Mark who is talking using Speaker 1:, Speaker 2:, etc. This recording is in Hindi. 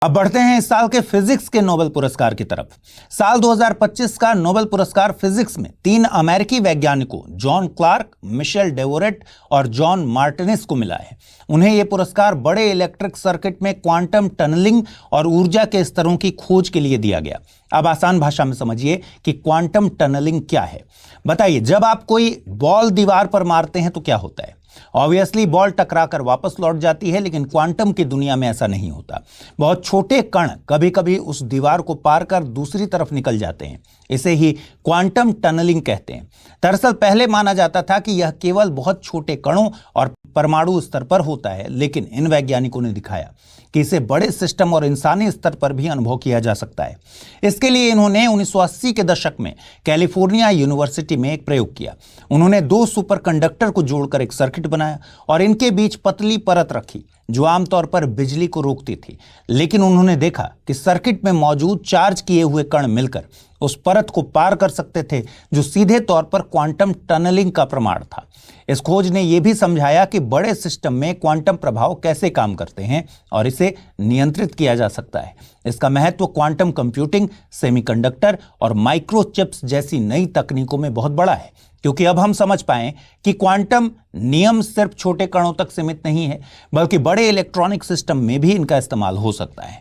Speaker 1: अब बढ़ते हैं इस साल के फिजिक्स के नोबेल पुरस्कार की तरफ। साल 2025 का नोबेल पुरस्कार फिजिक्स में 3 अमेरिकी वैज्ञानिकों जॉन क्लार्क, मिशेल डेवोरेट और जॉन मार्टिनेस को मिला है। उन्हें यह पुरस्कार बड़े इलेक्ट्रिक सर्किट में क्वांटम टनलिंग और ऊर्जा के स्तरों की खोज के लिए दिया गया। अब आसान भाषा में समझिए कि क्वांटम टनलिंग क्या है। बताइए, जब आप कोई बॉल दीवार पर मारते हैं तो क्या होता है? ऑब्वियसली बॉल टकराकर वापस लौट जाती है, लेकिन क्वांटम की दुनिया में ऐसा नहीं होता। बहुत छोटे कण कभी कभी उस दीवार को पार कर दूसरी तरफ निकल जाते हैं। इसे ही क्वांटम टनलिंग कहते हैं। दरअसल पहले माना जाता था कि यह केवल बहुत छोटे कणों और परमाणु स्तर पर होता है, लेकिन इन वैज्ञानिकों ने दिखाया कि इसे बड़े सिस्टम और इंसानी स्तर पर भी अनुभव किया जा सकता है। इसके लिए इन्होंने 1980 के दशक में कैलिफोर्निया यूनिवर्सिटी में एक प्रयोग किया। उन्होंने 2 सुपरकंडक्टर को जोड़कर एक सर्किट बनाया और इनके बीच पतली परत रखी जो आमतौर पर बिजली को रोकती थी। लेकिन उन्होंने देखा कि सर्किट में मौजूद चार्ज किए हुए कण मिलकर उस परत को पार कर सकते थे, जो सीधे तौर पर क्वांटम टनलिंग का प्रमाण था। इस खोज ने यह भी समझाया कि बड़े सिस्टम में क्वांटम प्रभाव कैसे काम करते हैं और इसे नियंत्रित किया जा सकता है। इसका महत्व क्वांटम कंप्यूटिंग, सेमीकंडक्टर और माइक्रोचिप्स जैसी नई तकनीकों में बहुत बड़ा है, क्योंकि अब हम समझ पाएं कि क्वांटम नियम सिर्फ छोटे कणों तक सीमित नहीं है, बल्कि बड़े इलेक्ट्रॉनिक सिस्टम में भी इनका इस्तेमाल हो सकता है।